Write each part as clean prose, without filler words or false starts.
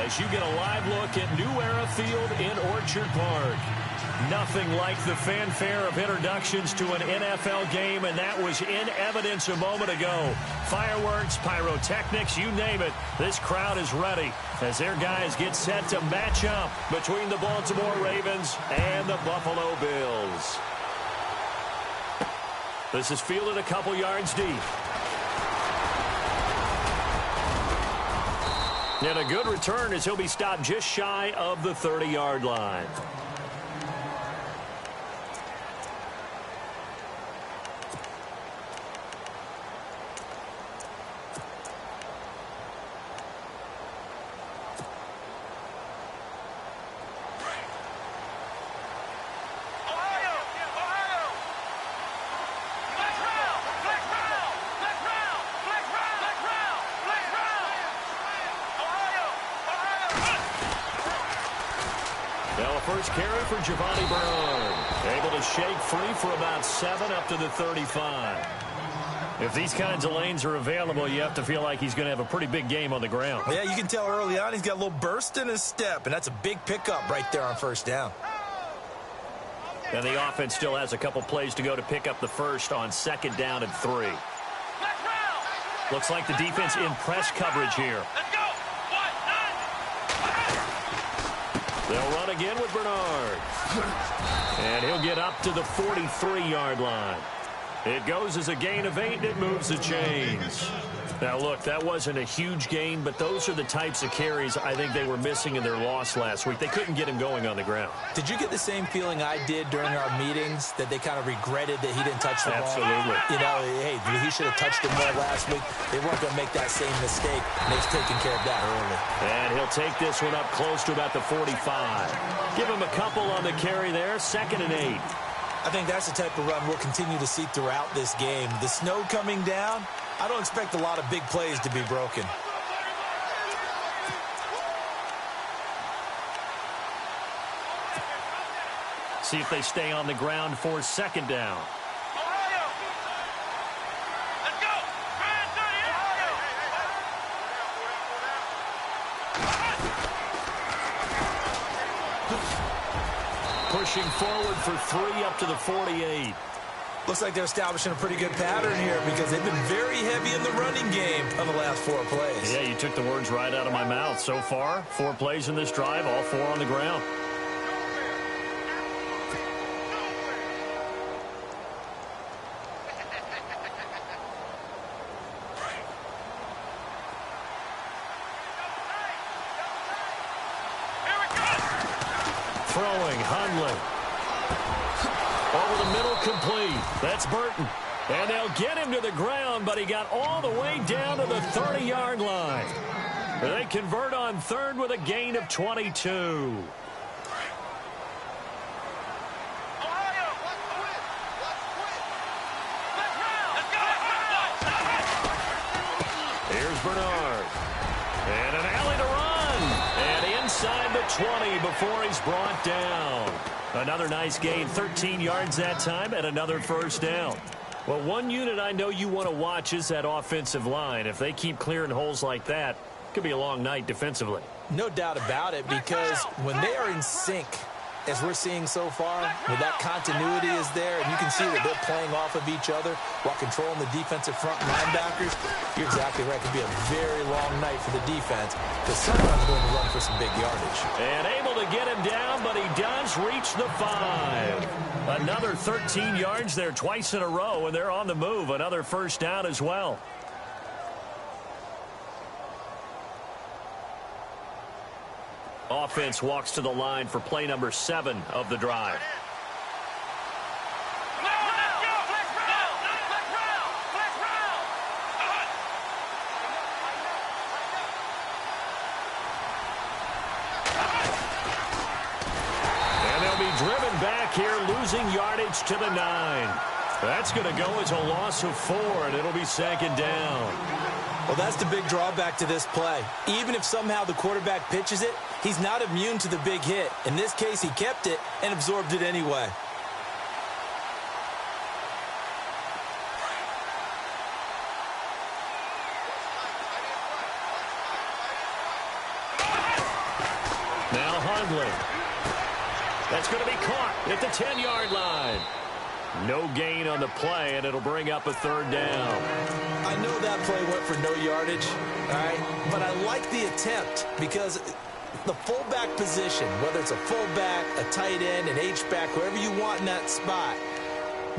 as you get a live look at New Era Field in Orchard Park. Nothing like the fanfare of introductions to an NFL game, and that was in evidence a moment ago. Fireworks, pyrotechnics, you name it. This crowd is ready as their guys get set to match up between the Baltimore Ravens and the Buffalo Bills. This is fielded a couple yards deep. And a good return as he'll be stopped just shy of the 30-yard line. First carry for Giovanni Bernard. Able to shake free for about 7 up to the 35. If these kinds of lanes are available, you have to feel like he's going to have a pretty big game on the ground. Yeah, you can tell early on he's got a little burst in his step, and that's a big pickup right there on first down. And the offense still has a couple plays to go to pick up the first on 2nd down and 3. Looks like the defense in press coverage here. They'll run again with Bernard. And he'll get up to the 43-yard line. It goes as a gain of 8, and it moves the chains. Now, look, that wasn't a huge gain, but those are the types of carries I think they were missing in their loss last week. They couldn't get him going on the ground. Did you get the same feeling I did during our meetings, that they kind of regretted that he didn't touch the ball? Absolutely. You know, hey, he should have touched it more last week. They weren't going to make that same mistake, and they've taken care of that early. And he'll take this one up close to about the 45. Give him a couple on the carry there, 2nd and 8. I think that's the type of run we'll continue to see throughout this game. The snow coming down, I don't expect a lot of big plays to be broken. See if they stay on the ground for 2nd down. Pushing forward for 3 up to the 48. Looks like they're establishing a pretty good pattern here because they've been very heavy in the running game on the last 4 plays. Yeah, you took the words right out of my mouth. So far, 4 plays in this drive, all 4 on the ground. Throwing, Hundley. Over the middle, complete. That's Burton. And they'll get him to the ground, but he got all the way down to the 30-yard line. They convert on 3rd with a gain of 22. Here's Bernard. And an alley to run. And inside the 20 before he's brought down. Another nice gain, 13 yards that time, and another first down. Well, one unit I know you want to watch is that offensive line. If they keep clearing holes like that, it could be a long night defensively. No doubt about it, because when they are in sync, as we're seeing so far, when that continuity is there, and you can see that they're playing off of each other while controlling the defensive front linebackers, you're exactly right. It could be a very long night for the defense, because someone's going to run for some big yardage. And able to get him down, but he does reach the 5. Another 13 yards there twice in a row, and they're on the move. Another first down as well. Offense walks to the line for play number 7 of the drive. And they'll be driven back here, losing yardage to the 9. That's going to go as a loss of 4, and it'll be 2nd down. Well, that's the big drawback to this play. Even if somehow the quarterback pitches it, he's not immune to the big hit. In this case, he kept it and absorbed it anyway. Now Hundley. That's going to be caught at the 10-yard line. No gain on the play, and it'll bring up a third down. I know that play went for no yardage, all right? But I like the attempt because the fullback position, whether it's a fullback, a tight end, an H-back, whoever you want in that spot,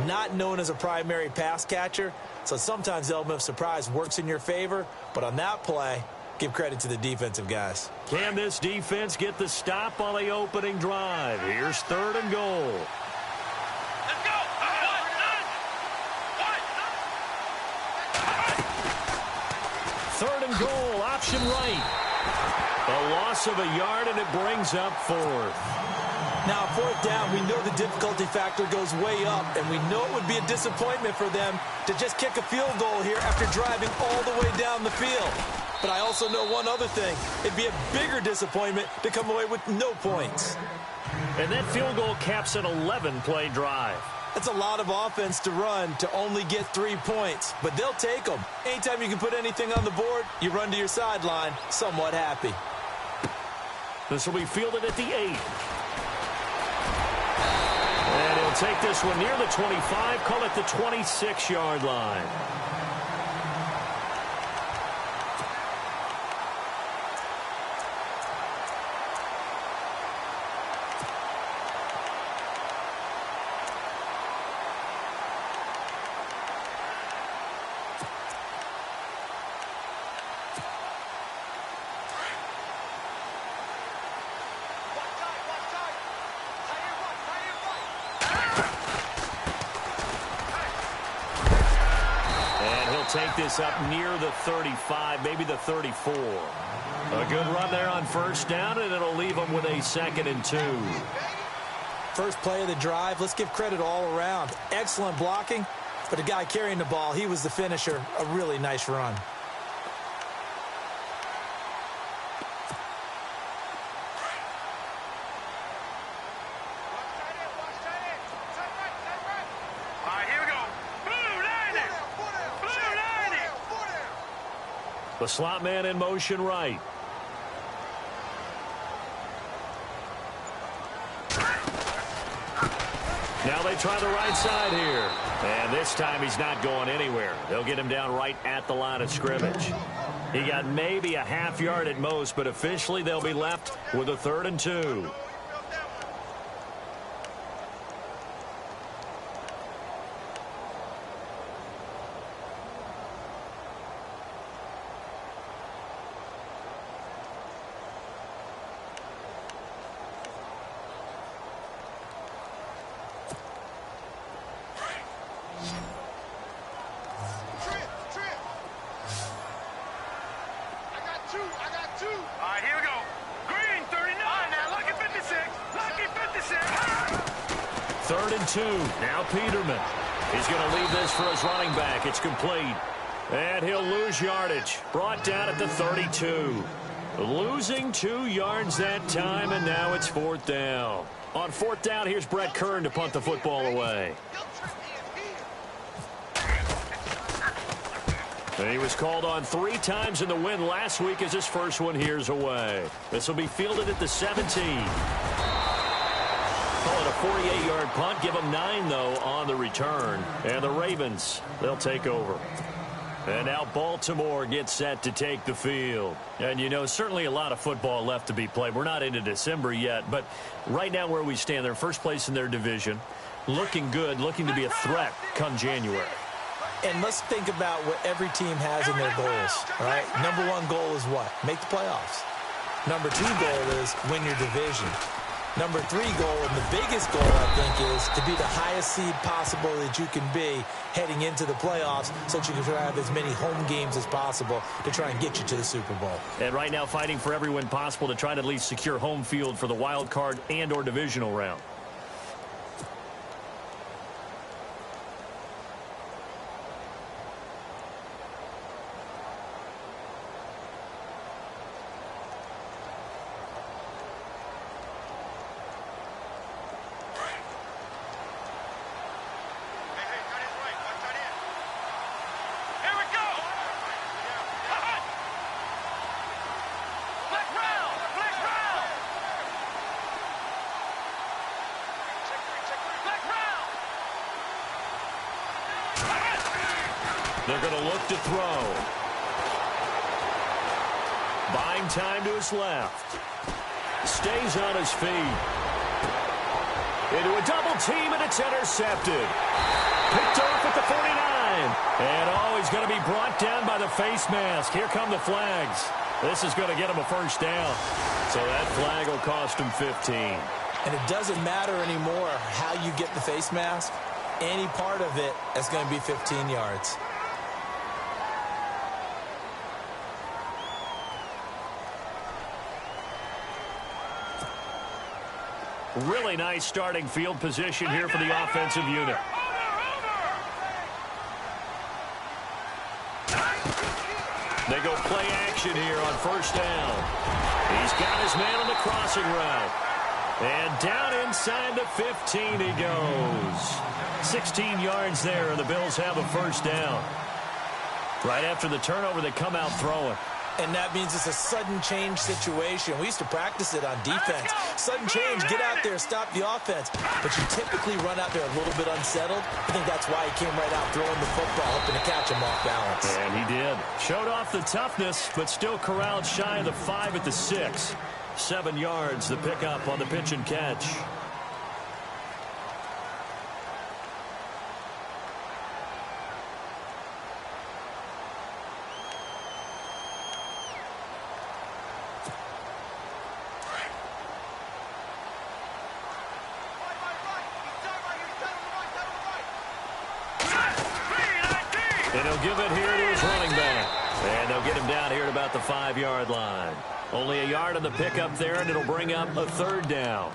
not known as a primary pass catcher. So sometimes the element of surprise works in your favor. But on that play, give credit to the defensive guys. Can this defense get the stop on the opening drive? Here's 3rd and goal. Let's go. 3rd and goal, option right. A loss of a yard, and it brings up 4th. Now, 4th down, we know the difficulty factor goes way up, and we know it would be a disappointment for them to just kick a field goal here after driving all the way down the field. But I also know one other thing. It'd be a bigger disappointment to come away with no points. And that field goal caps an 11-play drive. That's a lot of offense to run to only get 3 points, but they'll take them. Anytime you can put anything on the board, you run to your sideline somewhat happy. This will be fielded at the 8. And he'll take this one near the 25, call it the 26-yard line. Take this up near the 35, maybe the 34. A good run there on 1st down, and it'll leave them with a 2nd and 2. First play of the drive, let's give credit all around. Excellent blocking, but the guy carrying the ball, he was the finisher. A really nice run. The slot man in motion right. Now they try the right side here. And this time he's not going anywhere. They'll get him down right at the line of scrimmage. He got maybe a half yard at most, but officially they'll be left with a 3rd and 2. Now Peterman. He's going to leave this for his running back. It's complete. And he'll lose yardage. Brought down at the 32. Losing 2 yards that time, and now it's 4th down. On 4th down, here's Brett Kern to punt the football away. And he was called on 3 times in the win last week as his first one here's away. This will be fielded at the 17. Call it a 48-yard punt. Give them 9, though, on the return. And the Ravens, they'll take over. And now Baltimore gets set to take the field. And, you know, certainly a lot of football left to be played. We're not into December yet, but right now where we stand, they're first place in their division. Looking good, looking to be a threat come January. And let's think about what every team has in their goals, all right? Number 1 goal is what? Make the playoffs. Number 2 goal is win your division. Number 3 goal, and the biggest goal, I think, is to be the highest seed possible that you can be heading into the playoffs so that you can try to have as many home games as possible to try and get you to the Super Bowl. And right now fighting for every win possible to try to at least secure home field for the wild card and or divisional round. They're going to look to throw. Buying time to his left. Stays on his feet. Into a double team, and it's intercepted. Picked off at the 49. And he's going to be brought down by the face mask. Here come the flags. This is going to get him a first down. So that flag will cost him 15. And it doesn't matter anymore how you get the face mask. Any part of it is going to be 15 yards. Really nice starting field position here for the offensive unit. They go play action here on first down. He's got his man on the crossing route. And down inside the 15 he goes. 16 yards there, and the Bills have a first down. Right after the turnover, they come out throwing. And that means it's a sudden change situation. We used to practice it on defense. Sudden change, get out there, stop the offense. But you typically run out there a little bit unsettled. I think that's why he came right out throwing the football, hoping to catch him off balance. And he did. Showed off the toughness, but still corralled shy of the 5 at the 6. 7 yards, the pickup on the pitch and catch. And he'll give it here to his running back. And they'll get him down here at about the 5-yard line. Only a yard on the pickup there, and it'll bring up a third down.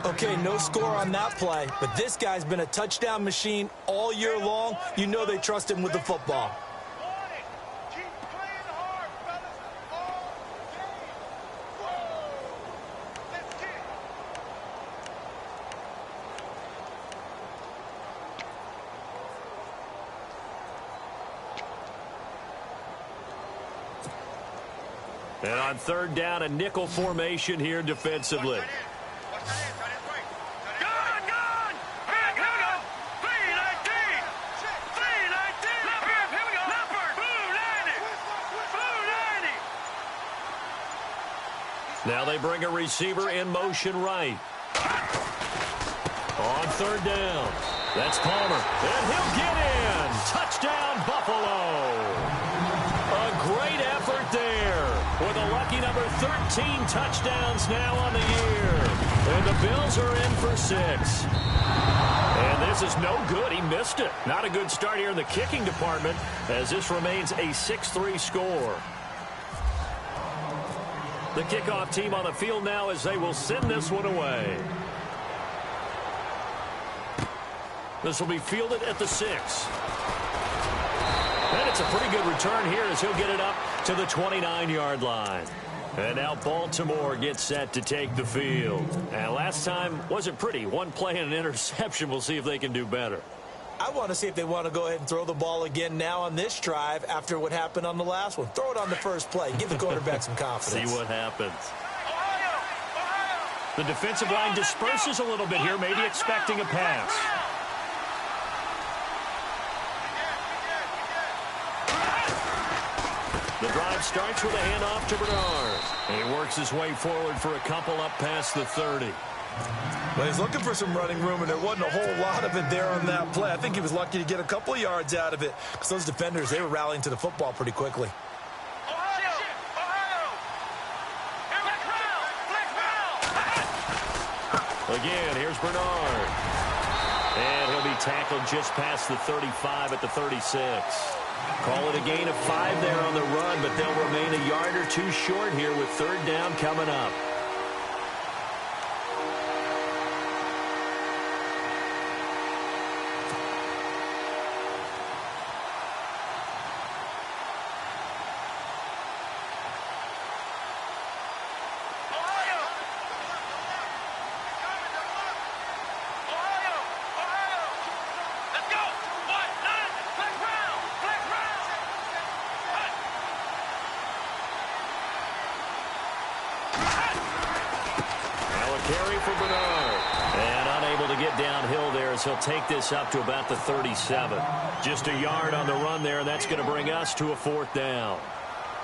Okay, no score on that play, but this guy's been a touchdown machine all year long. You know they trust him with the football. And on third down, a nickel formation here defensively. Now they bring a receiver in motion right. On third down, that's Palmer. And he'll get in. Touchdown, Buffalo. A great effort there. With a lucky number 13 touchdowns now on the year. And the Bills are in for 6. And this is no good. He missed it. Not a good start here in the kicking department as this remains a 6-3 score. The kickoff team on the field now as they will send this one away. This will be fielded at the 6. And it's a pretty good return here as he'll get it up to the 29-yard line. And now Baltimore gets set to take the field. And last time wasn't pretty. One play and an interception. We'll see if they can do better. I want to see if they want to go ahead and throw the ball again now on this drive after what happened on the last one. Throw it on the first play. Give the quarterback some confidence. See what happens. The defensive line disperses a little bit here, maybe expecting a pass. The drive starts with a handoff to Bernard. And he works his way forward for a couple up past the 30. Well, he's looking for some running room, and there wasn't a whole lot of it there on that play. I think he was lucky to get a couple of yards out of it because those defenders, they were rallying to the football pretty quickly. Again, here's Bernard. And he'll be tackled just past the 35 at the 36. Call it a gain of 5 there on the run, but they'll remain a yard or 2 short here with third down coming up. get downhill there as he'll take this up to about the 37. Just a yard on the run there, and that's going to bring us to a 4th down.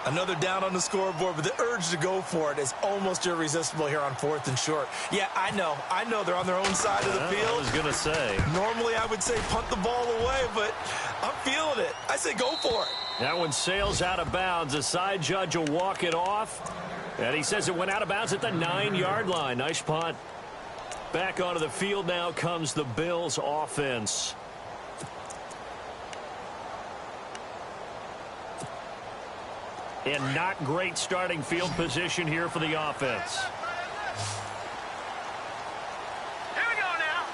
Another down on the scoreboard, but the urge to go for it is almost irresistible here on 4th and short. Yeah, I know they're on their own side of the field. I was going to say. Normally I would say punt the ball away, but I'm feeling it. I say go for it. That one sails out of bounds. The side judge will walk it off. And he says it went out of bounds at the 9-yard line. Nice punt. Back onto the field now comes the Bills offense. And not great starting field position here for the offense. Here we go now.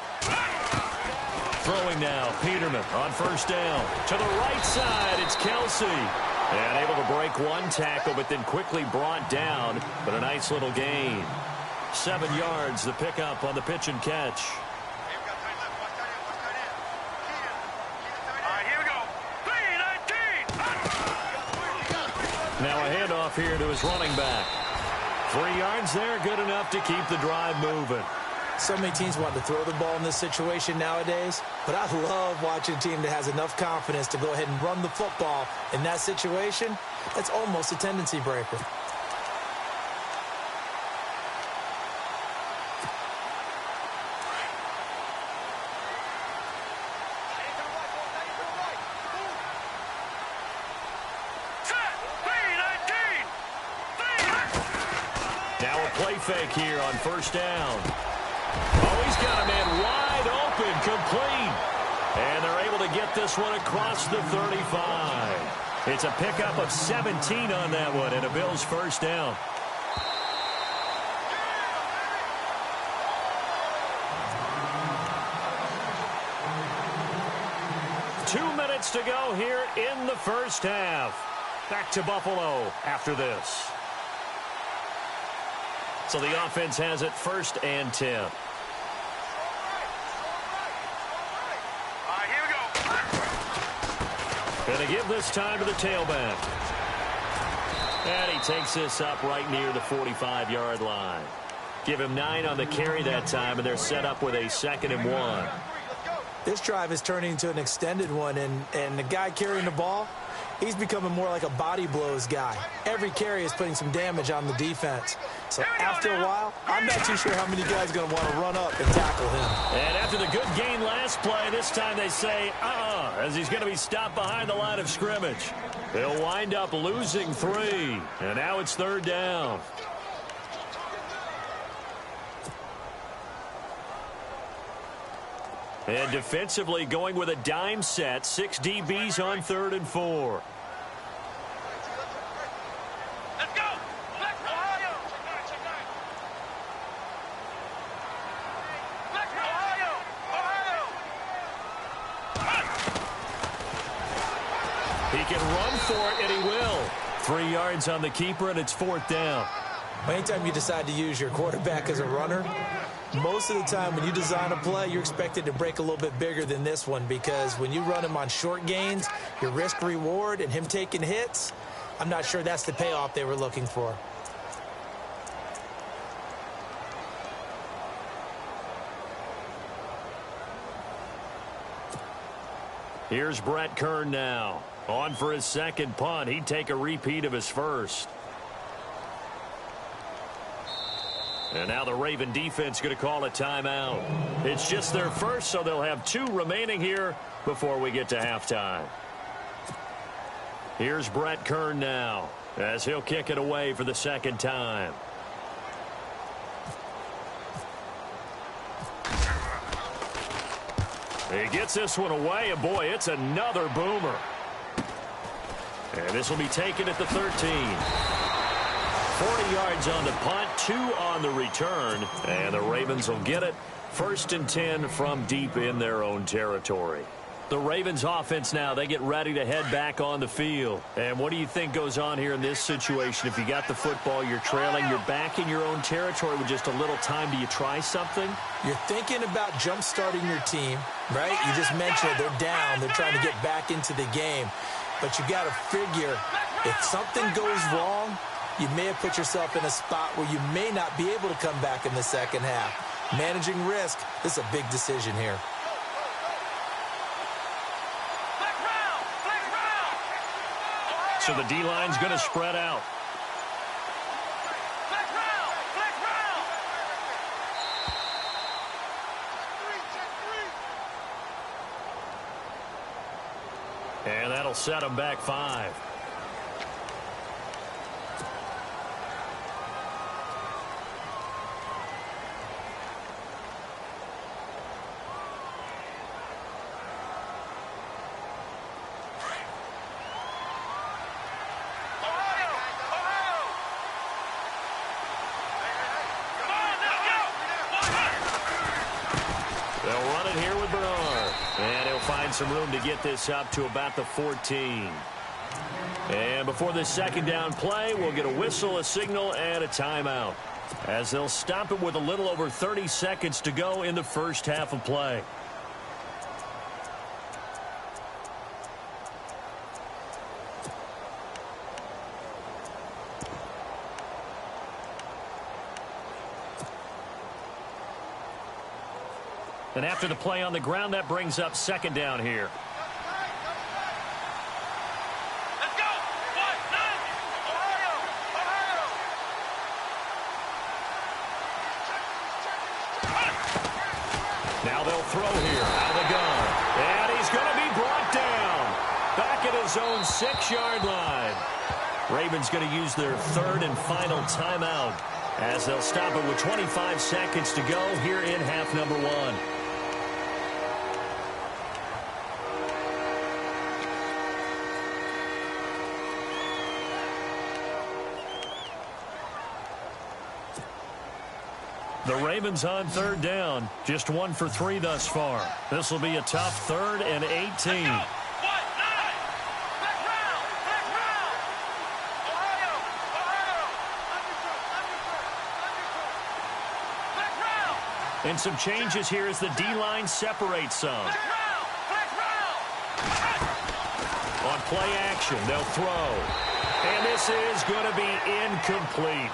Throwing now, Peterman on 1st down. To the right side, it's Kelsey. And able to break one tackle, but then quickly brought down. But a nice little gain. 7 yards, the pickup on the pitch and catch. All right, here we go. 3-19. Now a handoff here to his running back. 3 yards there, good enough to keep the drive moving. So many teams want to throw the ball in this situation nowadays, but I love watching a team that has enough confidence to go ahead and run the football in that situation. That's almost a tendency breaker. Now a play fake here on 1st down. Oh, he's got a man wide open, complete. And they're able to get this one across the 35. It's a pickup of 17 on that one, and a Bills 1st down. Two minutes to go here in the 1st half. Back to Buffalo after this. So the offense has it 1st and 10. All right, here we go. Going to give this time to the tailback. And he takes this up right near the 45-yard line. Give him 9 on the carry that time, and they're set up with a 2nd and 1. This drive is turning into an extended one, and the guy carrying the ball, he's becoming more like a body blows guy. Every carry is putting some damage on the defense. So after a while, I'm not too sure how many guys are going to want to run up and tackle him. And after the good gain last play, this time they say, as he's going to be stopped behind the line of scrimmage. They'll wind up losing 3. And now it's 3rd down. And defensively going with a dime set. 6 DBs on 3rd and 4. Let's go. Let's go, Ohio. Let's go, Ohio. He can run for it, and he will. 3 yards on the keeper, and it's 4th down. Anytime you decide to use your quarterback as a runner, most of the time when you design a play, you're expected to break a little bit bigger than this one, because when you run him on short gains, your risk reward and him taking hits, I'm not sure that's the payoff they were looking for. Here's Brett Kern now. On for his 2nd punt. He'd take a repeat of his 1st. And now the Raven defense going to call a timeout. It's just their 1st, so they'll have 2 remaining here before we get to halftime. Here's Brett Kern now as he'll kick it away for the 2nd time. He gets this one away, and boy, it's another boomer. And this will be taken at the 13. 40 yards on the punt, 2 on the return, and the Ravens will get it. 1st and 10 from deep in their own territory. The Ravens offense now, they get ready to head back on the field. And what do you think goes on here in this situation? If you got the football, you're trailing, you're back in your own territory with just a little time. Do you try something? You're thinking about jump-starting your team, right? You just mentioned they're down. They're trying to get back into the game. But you got to figure if something goes wrong, you may have put yourself in a spot where you may not be able to come back in the 2nd half. Managing risk. This is a big decision here. So the D-line's going to spread out. And that'll set them back 5. They'll run it here with Bernard. And he'll find some room to get this up to about the 14. And before this second down play, we'll get a whistle, a signal, and a timeout, as they'll stop it with a little over 30 seconds to go in the first half of play. And after the play on the ground, that brings up second down here. Let's go! 1-9! Ohio! Now they'll throw here out of the gun. And he's going to be brought down back at his own 6-yard line. Ravens going to use their third and final timeout, as they'll stop it with 25 seconds to go here in half number 1. The Ravens on third down, just 1 for 3 thus far. This will be a tough 3rd and 18. And some changes here as the D-line separates some. On play action, they'll throw. And this is going to be incomplete.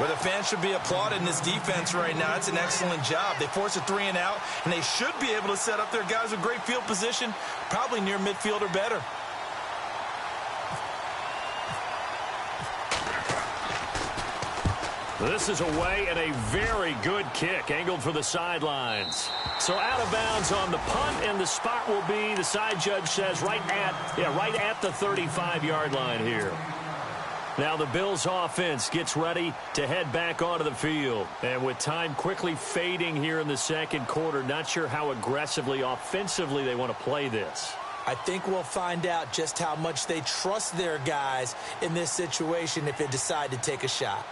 Well, the fans should be applauding this defense right now. It's an excellent job. They force a 3 and out, and they should be able to set up their guys with great field position, probably near midfield or better. This is away and a very good kick, angled for the sidelines. So out of bounds on the punt, and the spot will be, the side judge says, right at the 35-yard line here. Now the Bills offense gets ready to head back onto the field. And with time quickly fading here in the second quarter, not sure how aggressively, offensively they want to play this. I think we'll find out just how much they trust their guys in this situation if they decide to take a shot.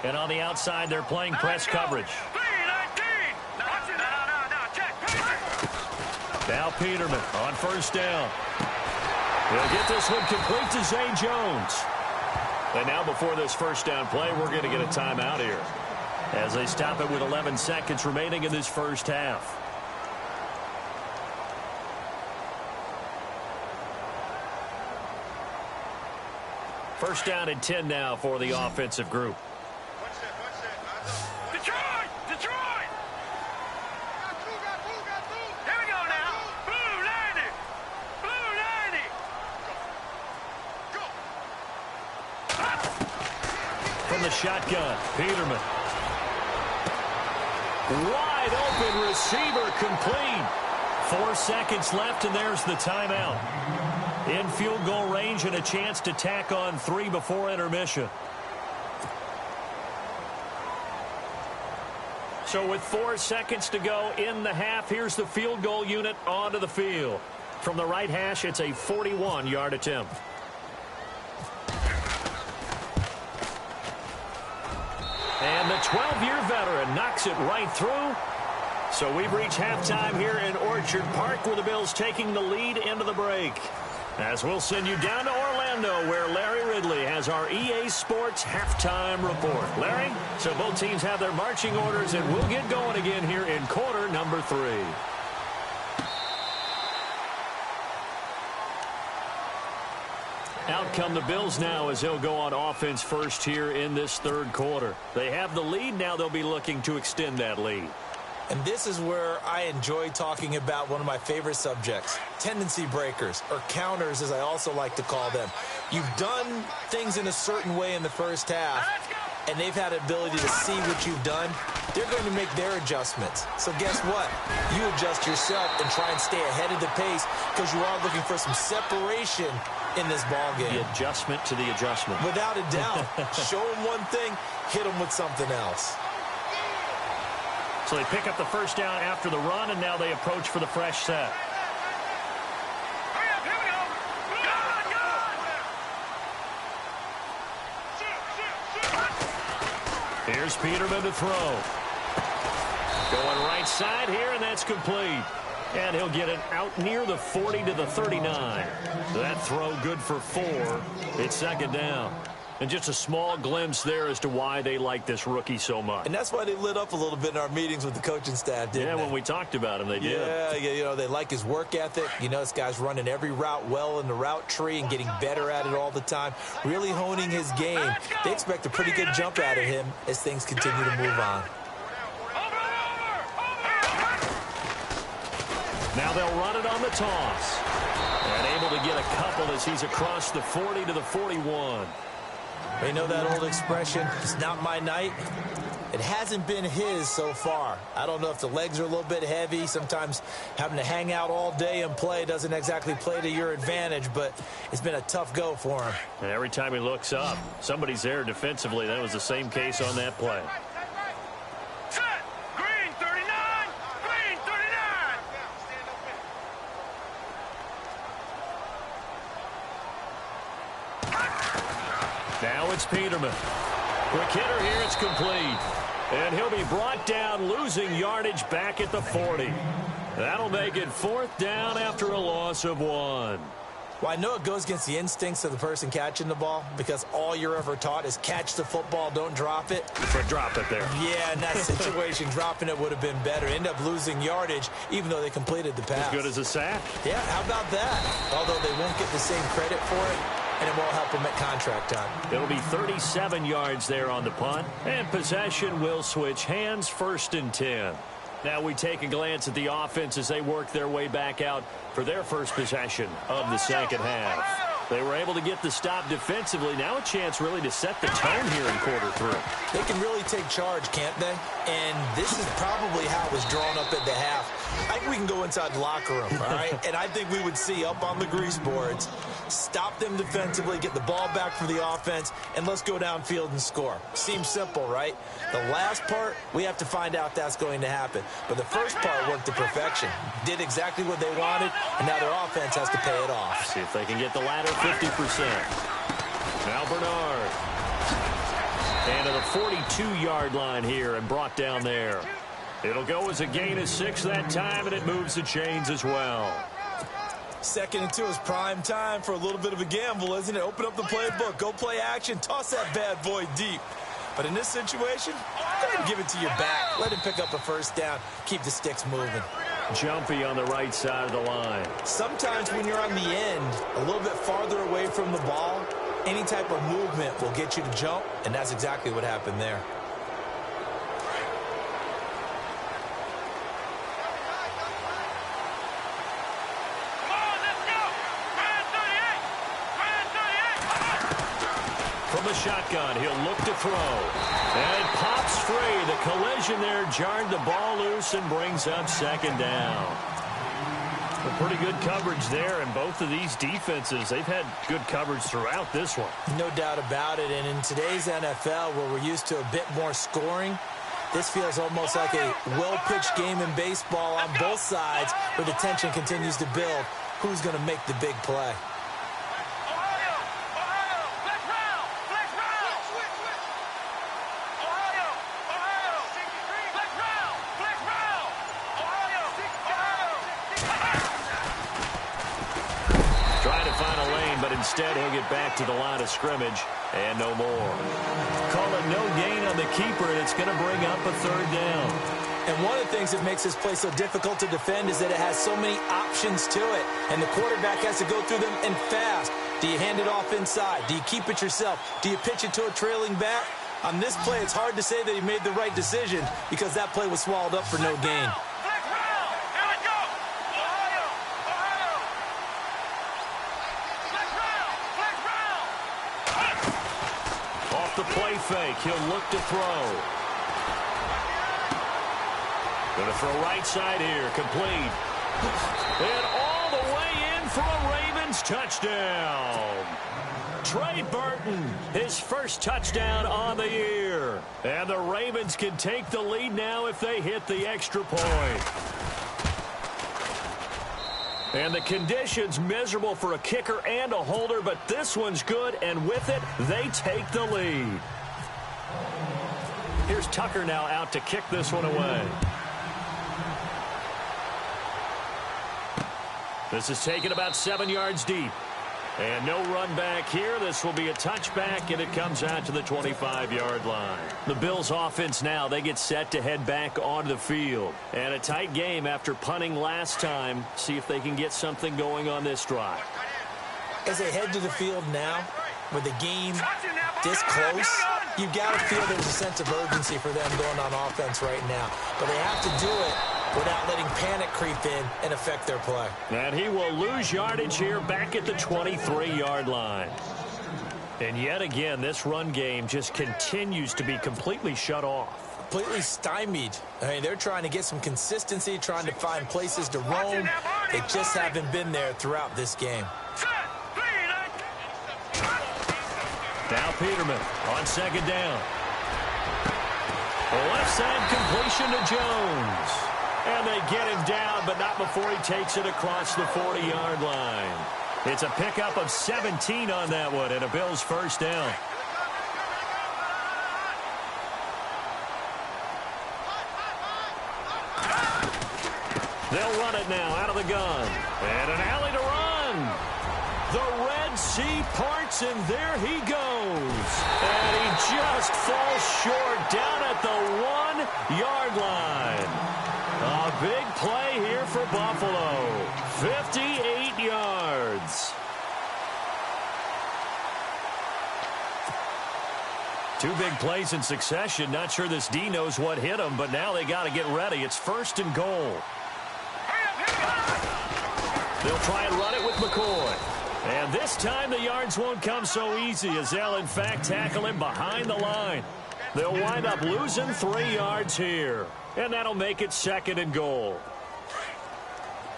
And on the outside, they're playing press coverage. Now Peterman on first down. He'll get this one complete to Zay Jones. And now before this first down play, we're going to get a timeout here, as they stop it with 11 seconds remaining in this first half. First down and 10 now for the offensive group. Detroit! Here we go now. Blue 90. From the shotgun, Peterman. Wide open receiver, complete. 4 seconds left, and there's the timeout. In field goal range and a chance to tack on 3 before intermission. So with 4 seconds to go in the half, here's the field goal unit onto the field. From the right hash, it's a 41-yard attempt. And the 12-year veteran knocks it right through. So we've reached halftime here in Orchard Park, with the Bills taking the lead into the break. As we'll send you down to Orlando, where Larry Ridley has our EA Sports halftime report. Larry, so both teams have their marching orders, and we'll get going again here in quarter number 3. Out come the Bills now as they'll go on offense first here in this third quarter. They have the lead. Now they'll be looking to extend that lead. And this is where I enjoy talking about one of my favorite subjects, tendency breakers, or counters as I also like to call them. You've done things in a certain way in the first half, and they've had the ability to see what you've done. They're going to make their adjustments. So guess what? You adjust yourself and try and stay ahead of the pace because you are looking for some separation in this ball game. The adjustment to the adjustment. Without a doubt. Show them one thing, hit them with something else. So they pick up the first down after the run, and now they approach for the fresh set. Hurry up, here we go. Go, go. Here's Peterman to throw. Going right side here, and that's complete. And he'll get it out near the 40 to the 39. That throw good for 4. It's second down. And just a small glimpse there as to why they like this rookie so much. And that's why they lit up a little bit in our meetings with the coaching staff, didn't they? Yeah, when we talked about him, they did. Yeah, you know, they like his work ethic. You know, this guy's running every route well in the route tree and getting better at it all the time, really honing his game. They expect a pretty good jump out of him as things continue to move on. Now they'll run it on the toss. And able to get a couple as he's across the 40 to the 41. You know that old expression, it's not my night? It hasn't been his so far. I don't know if the legs are a little bit heavy. Sometimes having to hang out all day and play doesn't exactly play to your advantage, but it's been a tough go for him. And every time he looks up, somebody's there defensively. That was the same case on that play. Set. Green 39. Green 39. Now it's Peterman. Quick hitter here, it's complete. And he'll be brought down, losing yardage back at the 40. That'll make it fourth down after a loss of 1. Well, I know it goes against the instincts of the person catching the ball because all you're ever taught is catch the football, don't drop it. So drop it there. Yeah, in that situation, dropping it would have been better. End up losing yardage, even though they completed the pass. As good as a sack. Yeah, how about that? Although they won't get the same credit for it, and it won't help them at contract time. It'll be 37 yards there on the punt, and possession will switch hands, 1st and 10. Now we take a glance at the offense as they work their way back out for their first possession of the second half. They were able to get the stop defensively. Now a chance really to set the tone here in quarter 3. They can really take charge, can't they? And this is probably how it was drawn up at the half. I think we can go inside the locker room, all right? And I think we would see up on the grease boards, stop them defensively, get the ball back for the offense, and let's go downfield and score. Seems simple, right? The last part, we have to find out that's going to happen. But the first part worked to perfection. Did exactly what they wanted, and now their offense has to pay it off. See if they can get the latter 50%. Now Bernard. And to the 42-yard line here and brought down there. It'll go as a gain of 6 that time, and it moves the chains as well. 2nd and 2 is prime time for a little bit of a gamble, isn't it? Open up the playbook, go play action, toss that bad boy deep. But in this situation, go ahead and give it to your back. Let him pick up a first down, keep the sticks moving. Jumpy on the right side of the line. Sometimes when you're on the end, a little bit farther away from the ball, any type of movement will get you to jump, and that's exactly what happened there. From the shotgun, he'll look to throw. And it pops free. The collision there jarred the ball loose and brings up second down. A pretty good coverage there, and both of these defenses, they've had good coverage throughout this one. No doubt about it, and in today's NFL, where we're used to a bit more scoring, this feels almost like a well-pitched game in baseball on both sides, where the tension continues to build. Who's going to make the big play? Instead, he'll get back to the line of scrimmage, and no more. Call it no gain on the keeper, and it's going to bring up a 3rd down. And one of the things that makes this play so difficult to defend is that it has so many options to it. And the quarterback has to go through them and fast. Do you hand it off inside? Do you keep it yourself? Do you pitch it to a trailing back? On this play, it's hard to say that he made the right decision because that play was swallowed up for no gain. Off the play fake, he'll look to throw. Going to throw right side here, complete. And all the way in for a Ravens touchdown. Trey Burton, his first touchdown on the year. And the Ravens can take the lead now if they hit the extra point. And the conditions miserable for a kicker and a holder, but this one's good, and with it, they take the lead. Here's Tucker now out to kick this one away. This is taken about 7 yards deep. And no run back here. This will be a touchback, and it comes out to the 25-yard line. The Bills' offense now, they get set to head back onto the field. And a tight game after punting last time. See if they can get something going on this drive. As they head to the field now, with the game this close, you've got to feel there's a sense of urgency for them going on offense right now. But they have to do it without letting panic creep in and affect their play. And he will lose yardage here back at the 23-yard line. And yet again, this run game just continues to be completely shut off. Completely stymied. I mean, they're trying to get some consistency, trying to find places to roam. They just haven't been there throughout this game. Now Peterman on second down. Left side completion to Jones. And they get him down, but not before he takes it across the 40-yard line. It's a pickup of 17 on that one, and a Bills first down. They'll run it now out of the gun. And an alley to run. The Red Sea parts, and there he goes. And he just falls short down at the 1-yard line. A big play here for Buffalo. 58 yards. Two big plays in succession. Not sure this D knows what hit him, but now they got to get ready. It's first and goal. They'll try and run it with McCoy. And this time the yards won't come so easy as they'll, in fact, tackle him behind the line. They'll wind up losing 3 yards here. And that'll make it second and goal.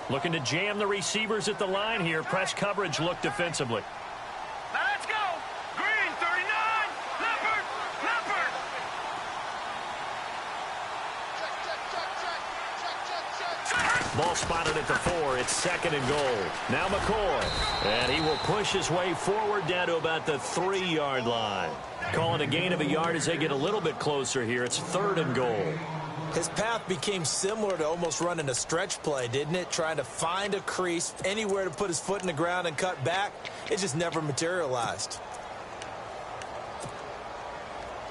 Looking to jam the receivers at the line here. Press coverage look defensively. Now let's go. Green, 39. Leopard. Ball spotted at the 4. It's second and goal. Now McCoy. And he will push his way forward down to about the 3-yard line. Calling a gain of a yard as they get a little bit closer here. It's third and goal. His path became similar to almost running a stretch play, didn't it? Trying to find a crease, anywhere to put his foot in the ground and cut back. It just never materialized.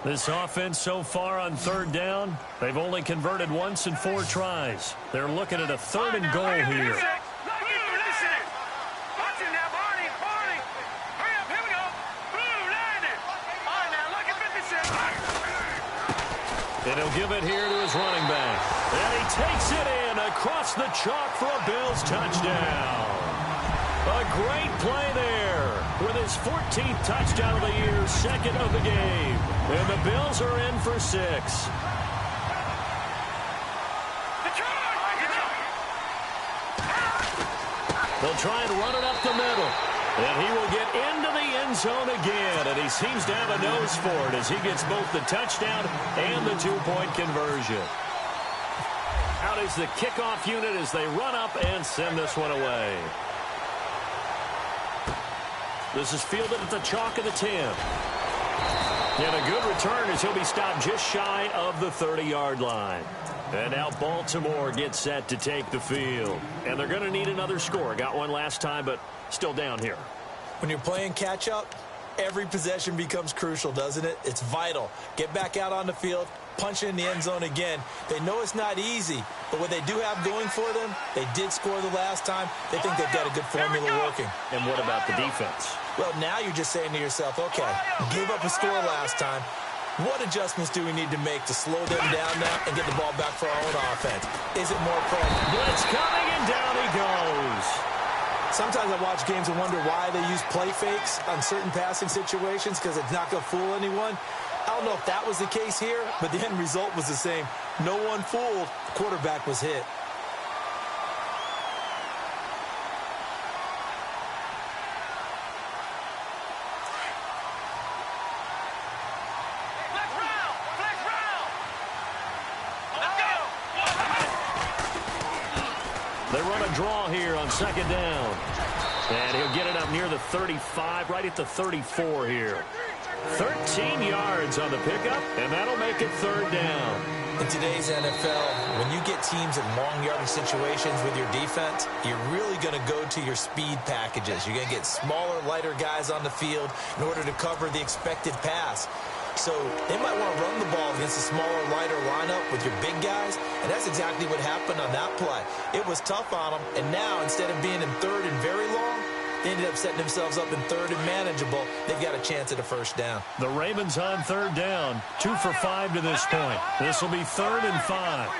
This offense so far on third down, they've only converted once in 4 tries. They're looking at a third and goal here. And he'll give it here to his running back. And he takes it in across the chalk for a Bills touchdown. A great play there with his 14th touchdown of the year, second of the game. And the Bills are in for 6. They'll try and run it up the middle. And he will get into the end zone again. And he seems to have a nose for it as he gets both the touchdown and the 2-point conversion. Out is the kickoff unit as they run up and send this one away. This is fielded at the chalk of the 10. And a good return as he'll be stopped just shy of the 30-yard line. And now Baltimore gets set to take the field. And they're going to need another score. Got one last time, but still down here. When you're playing catch-up, every possession becomes crucial, doesn't it? It's vital. Get back out on the field, punch it in the end zone again. They know it's not easy, but what they do have going for them, they did score the last time. They think they've got a good formula working. And what about the defense? Well, now you're just saying to yourself, okay, gave up a score last time. What adjustments do we need to make to slow them down now and get the ball back for our own offense? Is it more pressure? Blitz coming, and down he goes. Sometimes I watch games and wonder why they use play fakes on certain passing situations because it's not going to fool anyone. I don't know if that was the case here, but the end result was the same. No one fooled. The quarterback was hit. They run a draw here on second down. And he'll get it up near the 35, right at the 34 here. 13 yards on the pickup, and that'll make it third down. In today's NFL, when you get teams in long yardage situations with your defense, you're really going to go to your speed packages. You're going to get smaller, lighter guys on the field in order to cover the expected pass. So they might want to run the ball against a smaller, lighter lineup with your big guys, and that's exactly what happened on that play. It was tough on them, and now instead of being in third and very long, they ended up setting themselves up in third and manageable. They've got a chance at a first down. The Ravens on third down, 2 for 5 to this point. This will be 3rd and 5.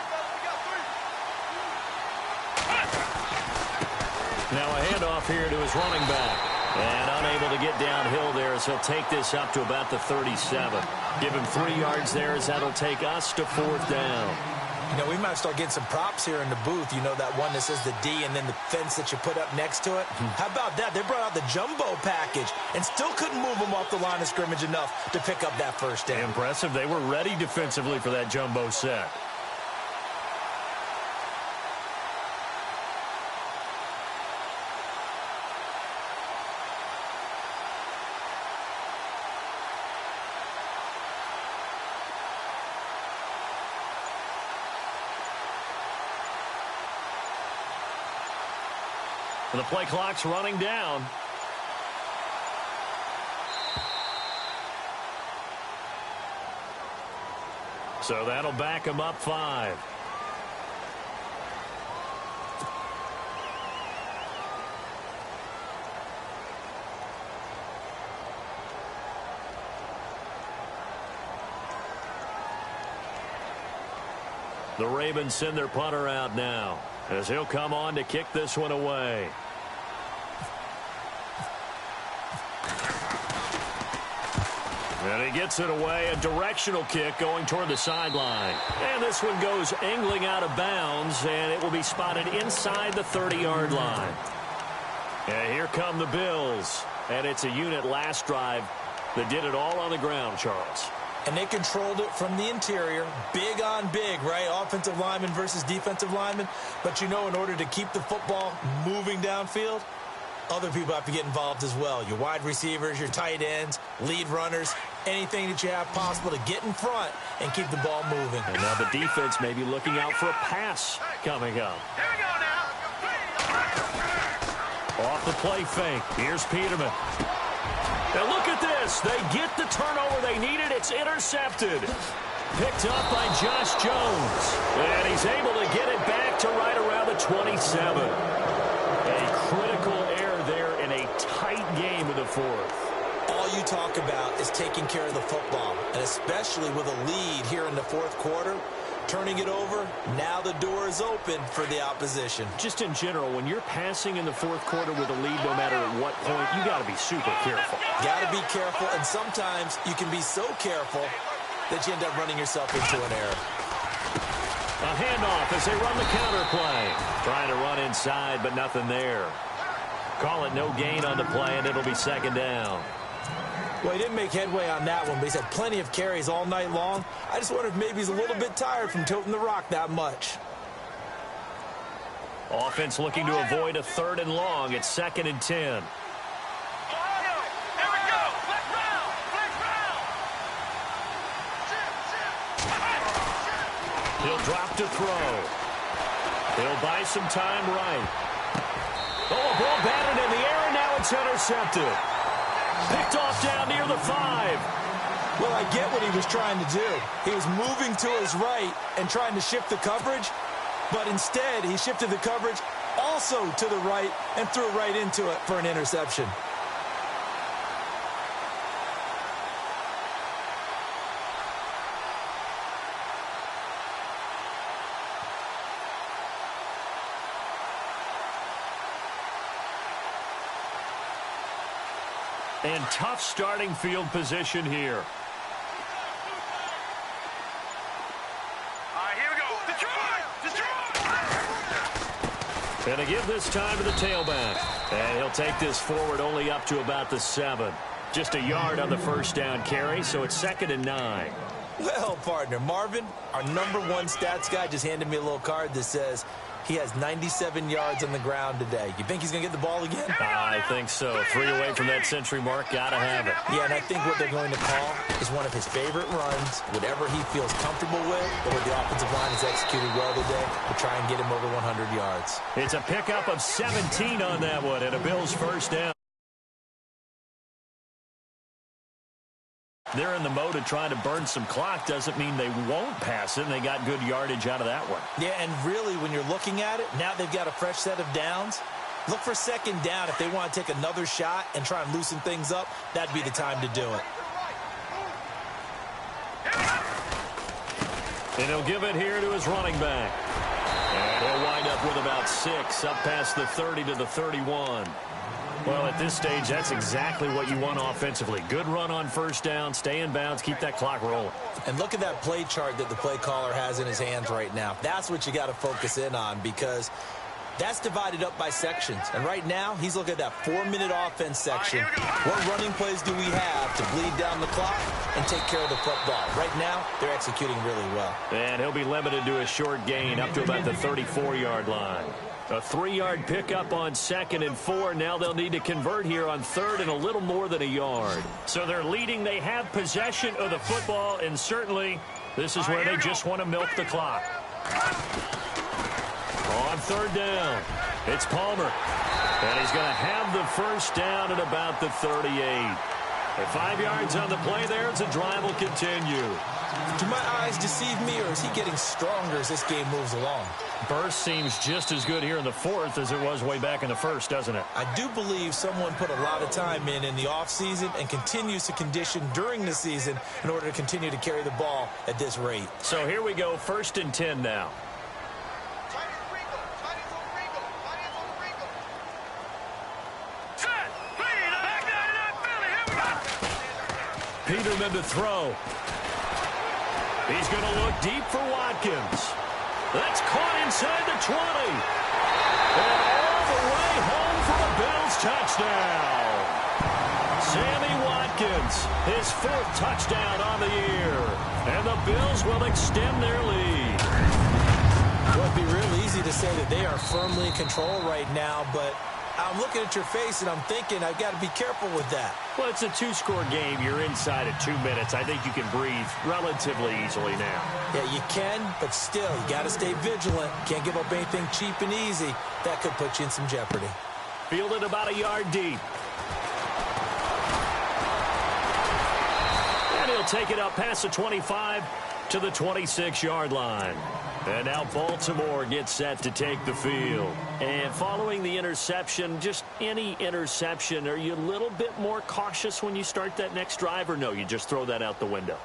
Now a handoff here to his running back. And unable to get downhill there as he'll take this up to about the 37. Give him 3 yards there as that'll take us to 4th down. You know, we might start getting some props here in the booth. You know, that one that says the D and then the fence that you put up next to it. How about that? They brought out the jumbo package and still couldn't move them off the line of scrimmage enough to pick up that first down. Impressive. They were ready defensively for that jumbo set. The play clock's running down. So that'll back him up 5. The Ravens send their punter out now as he'll come on to kick this one away. And he gets it away, a directional kick going toward the sideline. And this one goes angling out of bounds, and it will be spotted inside the 30-yard line. And here come the Bills. And it's a unit last drive that did it all on the ground, Charles. And they controlled it from the interior, big on big, right? Offensive lineman versus defensive lineman. But, you know, in order to keep the football moving downfield, other people have to get involved as well. Your wide receivers, your tight ends, lead runners, anything that you have possible to get in front and keep the ball moving. And now the defense may be looking out for a pass coming up. Here we go now. Off the play fake. Here's Peterman. And look at this. They get the turnover they needed. It's intercepted. Picked up by Josh Jones. And he's able to get it back to right around the 27. A critical error there in a tight game in the 4th. All you talk about is taking care of the football, and especially with a lead here in the 4th quarter. Turning it over, now the door is open for the opposition. Just in general, when you're passing in the 4th quarter with a lead, no matter at what point, you got to be super careful. Got to be careful, and sometimes you can be so careful that you end up running yourself into an error. A handoff as they run the counter play. Trying to run inside, but nothing there. Call it no gain on the play, and it'll be 2nd down. Well, he didn't make headway on that one, but he's had plenty of carries all night long. I just wonder if maybe he's a little bit tired from toting the rock that much. Offense looking to avoid a 3rd and long. It's 2nd and 10. Here we go. Let's round. Let's round. He'll drop to throw. He'll buy some time right. Oh, a ball batted in the air, and now it's intercepted. Picked off down near the 5. Well, I get what he was trying to do. He was moving to his right and trying to shift the coverage, but instead he shifted the coverage also to the right and threw right into it for an interception. And tough starting field position here. All right, here we go. Detroit! And to give this time to the tailback. And he'll take this forward only up to about the 7. Just a yard on the first down carry, so it's 2nd and 9. Well, partner, Marvin, our #1 stats guy, just handed me a little card that says he has 97 yards on the ground today. You think he's going to get the ball again? I think so. 3 away from that century mark. Got to have it. Yeah, and I think what they're going to call is one of his favorite runs, whatever he feels comfortable with, or what the offensive line has executed well today, to try and get him over 100 yards. It's a pickup of 17 on that one, and a Bills first down. They're in the mode of trying to burn some clock. Doesn't mean they won't pass it, and they got good yardage out of that one. Yeah, and really, when you're looking at it, now they've got a fresh set of downs. Look for 2nd down. If they want to take another shot and try and loosen things up, that'd be the time to do it. And he'll give it here to his running back. And he'll wind up with about 6, up past the 30 to the 31. Well, at this stage, that's exactly what you want offensively. Good run on first down, stay in bounds, keep that clock rolling. And look at that play chart that the play caller has in his hands right now. That's what you got to focus in on, because that's divided up by sections. And right now, he's looking at that 4-minute offense section. What running plays do we have to bleed down the clock and take care of the football? Right now, they're executing really well. And he'll be limited to a short gain up to about the 34-yard line. A 3-yard pickup on 2nd and 4. Now they'll need to convert here on 3rd and a little more than a yard. So they're leading. They have possession of the football, and certainly this is where they just want to milk the clock. On 3rd down, it's Palmer. And he's going to have the first down at about the 38. At 5 yards on the play there, the drive will continue. Do my eyes deceive me, or is he getting stronger as this game moves along? Burst seems just as good here in the 4th as it was way back in the 1st, doesn't it? I do believe someone put a lot of time in the offseason and continues to condition during the season in order to continue to carry the ball at this rate. So here we go, 1st and 10 now. Peterman to throw. He's going to look deep for Watkins. That's caught inside the 20. And all the way home for the Bills touchdown. Sammy Watkins, his 4th touchdown on the year. And the Bills will extend their lead. Well, it'd be real easy to say that they are firmly in control right now, but I'm looking at your face and I'm thinking I've got to be careful with that. Well, it's a 2-score game. You're inside at 2 minutes. I think you can breathe relatively easily now. Yeah, you can, but still, you got to stay vigilant. Can't give up anything cheap and easy. That could put you in some jeopardy. Fielded about a yard deep. And he'll take it up past the 25 to the 26-yard line. And now Baltimore gets set to take the field. And following the interception, just any interception, are you a little bit more cautious when you start that next drive, or no, you just throw that out the window?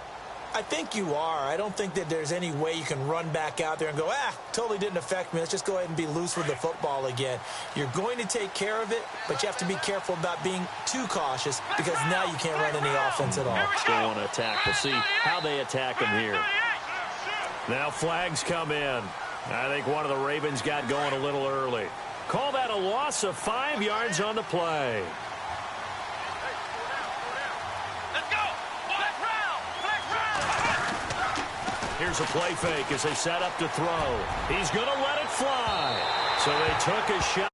I think you are. I don't think that there's any way you can run back out there and go, totally didn't affect me. Let's just go ahead and be loose with the football again. You're going to take care of it, but you have to be careful about being too cautious, because now you can't run any offense at all. Still want to attack. We'll see how they attack them here. Now flags come in. I think one of the Ravens got going a little early. Call that a loss of 5 yards on the play. Let's go! Flag round! Here's a play fake as they set up to throw. He's going to let it fly. So they took a shot.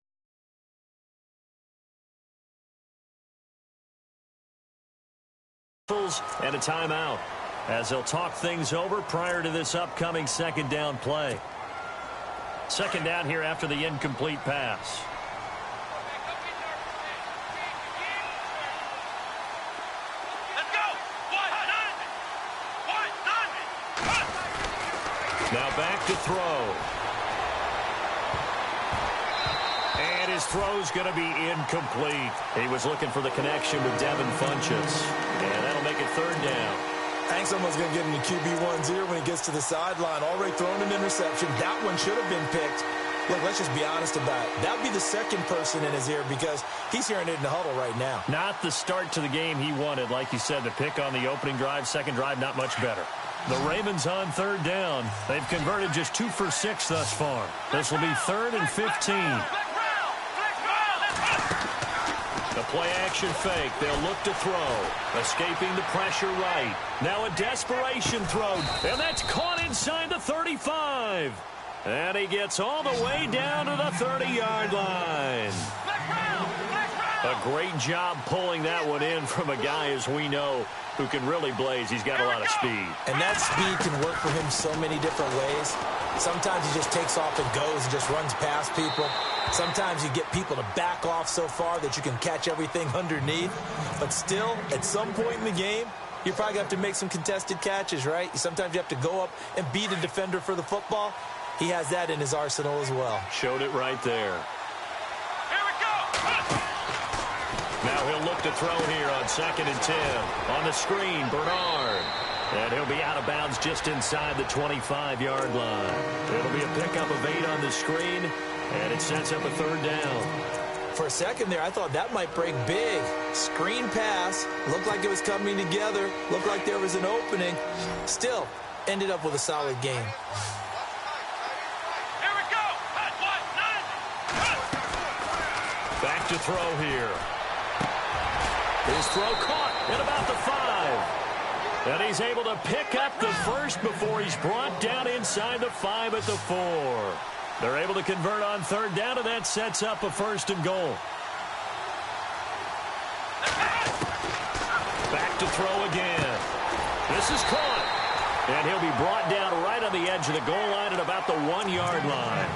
And a timeout as they'll talk things over prior to this upcoming 2nd down play. 2nd down here after the incomplete pass. Let's go! Now back to throw. And his throw's going to be incomplete. He was looking for the connection with Devin Funchess. And that'll make it third down. I think someone's going to get into QB1's ear when he gets to the sideline. Already thrown an interception. That one should have been picked. Look, let's just be honest about it. That would be the second person in his ear because he's hearing it in the huddle right now. Not the start to the game he wanted. Like you said, the pick on the opening drive, second drive, not much better. The Ravens on third down. They've converted just 2 for 6 thus far. This will be 3rd and 15. The play-action fake. They'll look to throw. Escaping the pressure right. Now a desperation throw. And that's caught inside the 35. And he gets all the way down to the 30-yard line. A great job pulling that one in from a guy, as we know, who can really blaze. He's got a lot of speed. And that speed can work for him so many different ways. Sometimes he just takes off and goes and just runs past people. Sometimes you get people to back off so far that you can catch everything underneath. But still, at some point in the game, you're probably going to have to make some contested catches, right? Sometimes you have to go up and beat a defender for the football. He has that in his arsenal as well. Showed it right there. Here we go. Now he'll look to throw here on 2nd and 10. On the screen, Bernard. And he'll be out of bounds just inside the 25-yard line. It'll be a pickup of 8 on the screen, and it sets up a 3rd down. For a second there, I thought that might break big. Screen pass. Looked like it was coming together. Looked like there was an opening. Still, ended up with a solid game. Back to throw here. His throw caught at about the 5. And he's able to pick up the first before he's brought down inside the 5 at the 4. They're able to convert on 3rd down, and that sets up a 1st and goal. Back to throw again. This is caught. And he'll be brought down right on the edge of the goal line at about the 1-yard line.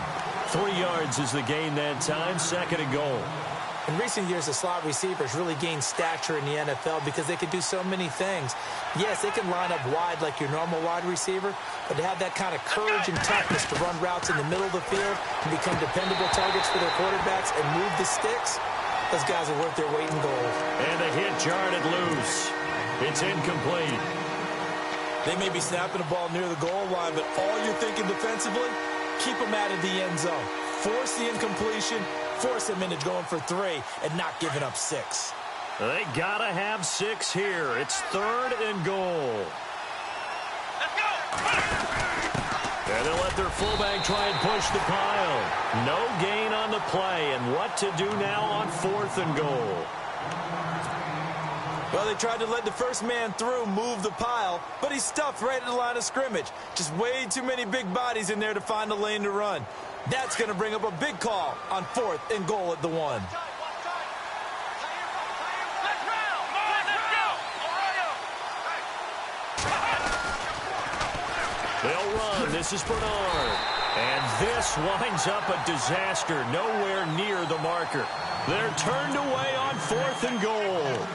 3 yards is the gain that time, 2nd and goal. In recent years, the slot receivers really gained stature in the NFL because they can do so many things. Yes, they can line up wide like your normal wide receiver, but to have that kind of courage and toughness to run routes in the middle of the field and become dependable targets for their quarterbacks and move the sticks, those guys are worth their weight in gold. And the hit jarred it loose. It's incomplete. They may be snapping the ball near the goal line, but all you're thinking defensively, keep them out of the end zone. Force the incompletion, force them into going for 3 and not giving up 6. They got to have 6 here. It's 3rd and goal. Let's go. And they'll let their fullback try and push the pile. No gain on the play. And what to do now on 4th and goal? Well, they tried to let the first man through, move the pile, but he's stuffed right at the line of scrimmage. Just way too many big bodies in there to find a lane to run. That's going to bring up a big call on 4th and goal at the 1. They'll run. This is Bernard. And this winds up a disaster. Nowhere near the marker. They're turned away on 4th and goal.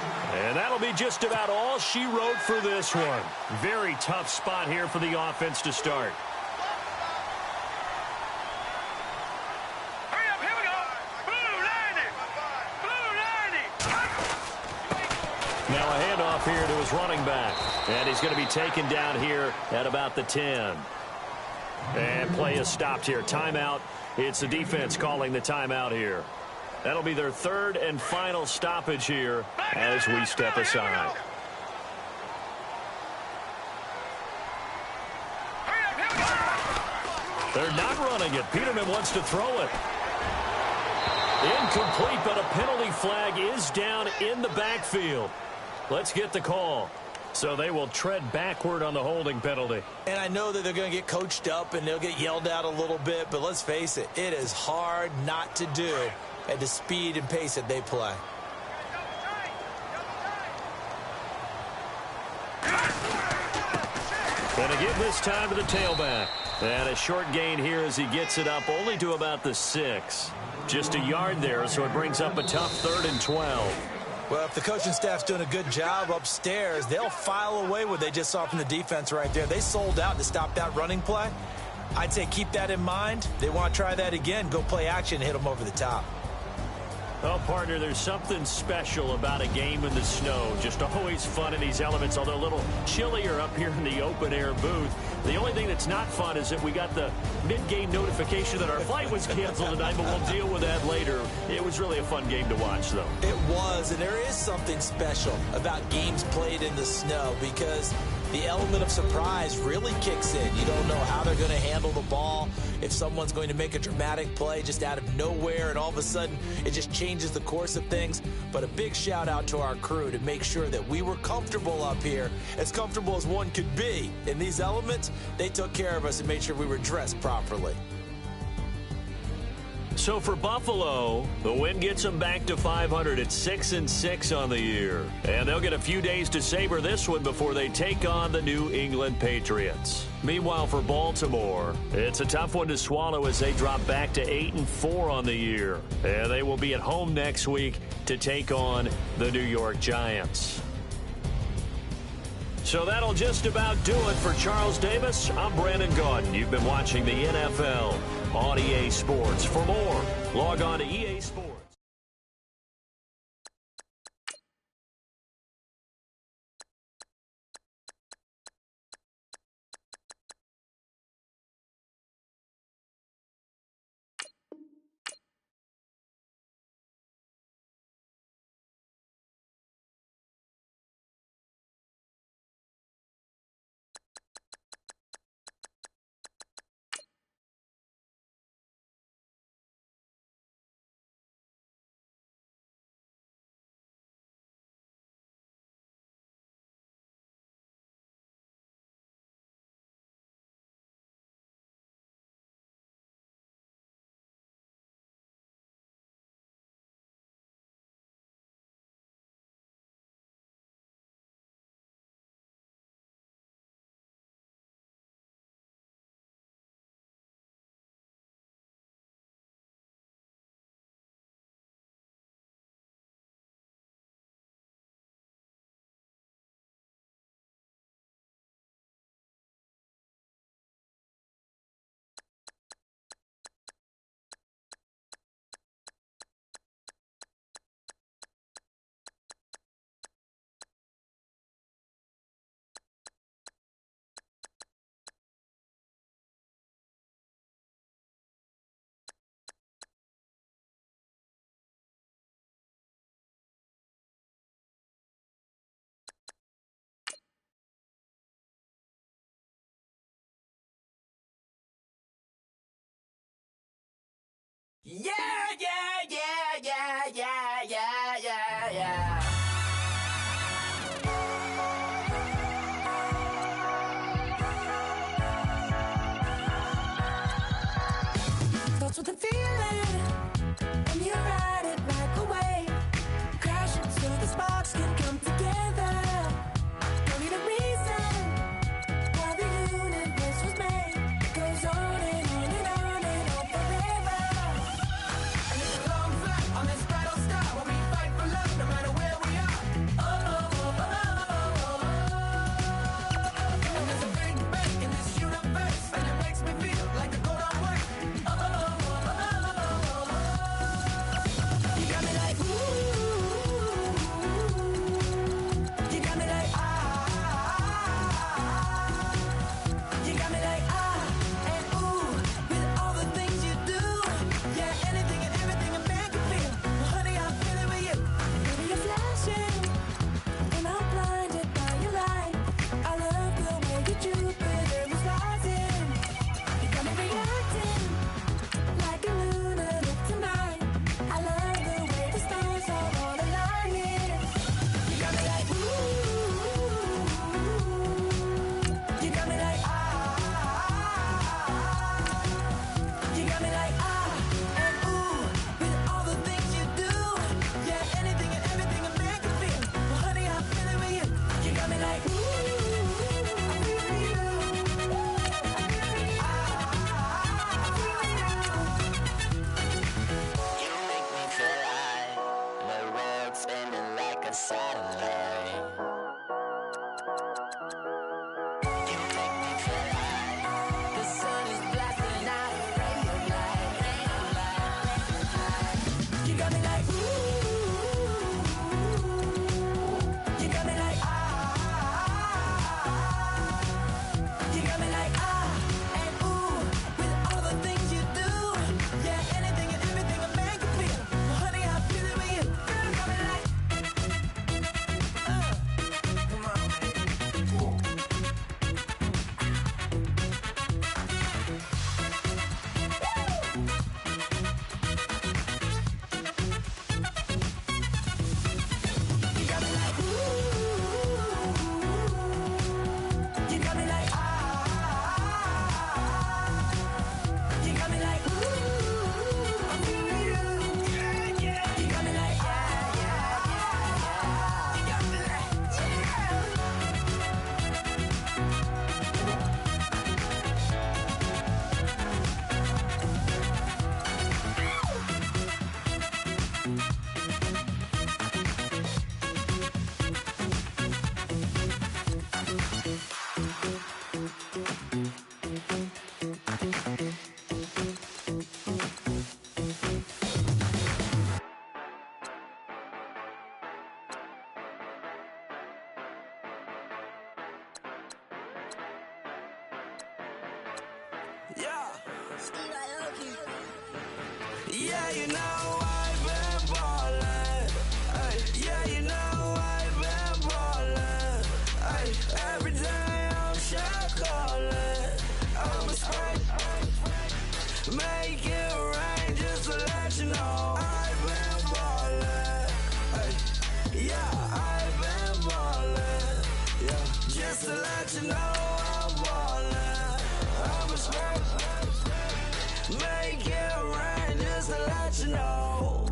And that'll be just about all she wrote for this one. Very tough spot here for the offense to start. Hurry up, here we go. Blue 90. Blue 90. Now a handoff here to his running back. And he's going to be taken down here at about the 10. And play is stopped here. Timeout. It's the defense calling the timeout here. That'll be their 3rd and final stoppage here as we step aside. They're not running it. Peterman wants to throw it. Incomplete, but a penalty flag is down in the backfield. Let's get the call. So they will tread backward on the holding penalty. And I know that they're going to get coached up and they'll get yelled at a little bit, but let's face it, it is hard not to do at the speed and pace that they play. And again this time to the tailback. And a short gain here as he gets it up only to about the 6. Just a yard there, so it brings up a tough 3rd and 12. Well, if the coaching staff's doing a good job upstairs, they'll file away what they just saw from the defense right there. They sold out to stop that running play. I'd say keep that in mind. They want to try that again. Go play action and hit them over the top. Well, partner, there's something special about a game in the snow. Just always fun in these elements, although a little chillier up here in the open-air booth. The only thing that's not fun is that we got the mid-game notification that our flight was canceled tonight, but we'll deal with that later. It was really a fun game to watch, though. It was, and there is something special about games played in the snow because the element of surprise really kicks in. You don't know how they're going to handle the ball, if someone's going to make a dramatic play just out of nowhere, and all of a sudden it just changes the course of things. But a big shout out to our crew to make sure that we were comfortable up here, as comfortable as one could be. In these elements, they took care of us and made sure we were dressed properly. So for Buffalo, the win gets them back to 500 at 6-6 on the year. And they'll get a few days to savor this one before they take on the New England Patriots. Meanwhile, for Baltimore, it's a tough one to swallow as they drop back to 8-4 on the year. And they will be at home next week to take on the New York Giants. So that'll just about do it for Charles Davis. I'm Brandon Gaudin. You've been watching the NFL on EA Sports. For more, log on to EA Sports. Yeah, yeah, yeah, yeah, yeah, yeah, yeah, yeah. Starts with a feeling, and you ride it right away. Crash it so the sparks can come together. Don't need a reason why the universe was made. It goes on and on and on and on forever. And it's a long flight on this battle star where we fight for love no matter where we are. Oh, oh, oh, oh, oh, oh. And there's a big bang in this universe, and it makes me feel like the go don't work. Oh, oh, oh, oh, oh, oh. You got me like, ooh. You got me like, you got me like, and ooh, with all the things you do. Yeah, anything and everything a man can feel. Well, honey, I'm feeling with you. Baby, you're flashing, and I'm blinded by your light. I love the way you Jupiter is rising. You got me reacting like a lunatic tonight. I love the way the stars are all aligning. You got me like, ooh. You got me like, you got me like, and ooh, with all the things you do. Yeah, anything and everything a man can feel. Well, honey, I'm feeling with you. You got me like, ooh, I'm feeling you. You make me feel like the world's spinning like a satellite. You make me feel like the sun is black. Yeah. Yeah, you know I've been ballin'. Ay, yeah, you know I've been ballin'. Ay, every day I'm shot callin'. I'm a spray. Make it rain just to let you know I've been ballin'. Ay, yeah, I've been ballin'. Yeah, just to let you know I'm ballin'. I'm a spray. Make it rain just to let you know.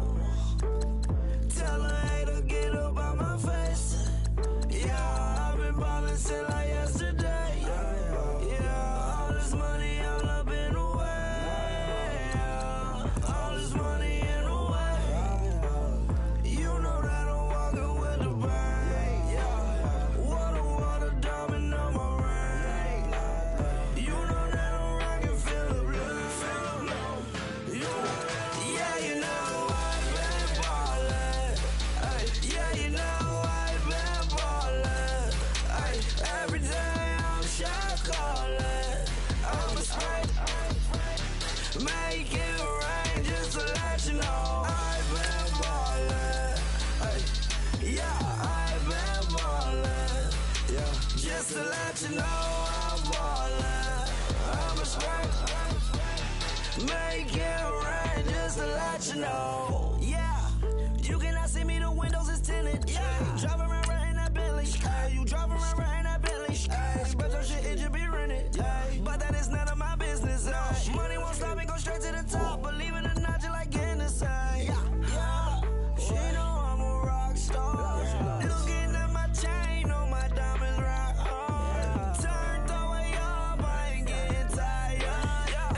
Tell a hater get up on my face. Yeah, I've been ballin' since like yesterday. Yeah, all this money all up in the way. Yeah, all this money in the way. You know that I'm walking with the bang. Yeah, water, diamond on my ring. You know that I'm rockin' feel the blue. Yeah, you know I've been ballin'. Ay, yeah, you know I've been ballin'. Ay, every day I'm shot callin'. I'm a spray. Make it rain just to let you know I've been ballin'. Ay, yeah, I've been ballin'. Yeah, just to let you know I'm ballin'. I'm a spray. Make it rain just to let you know. Yeah, you cannot see me, the windows is tinted. Yeah, driving around right in that Bentley. Hey, you driving around right in that Bentley. Hey, but your shit, it should be rented. Hey, but that is none of my business. Hey, money won't stop me, go straight to the top. Believe it or not, you like getting the same. Yeah, she know I'm a rock star. Looking at my chain, on my diamonds right hard. Turned the way up, I ain't getting tired.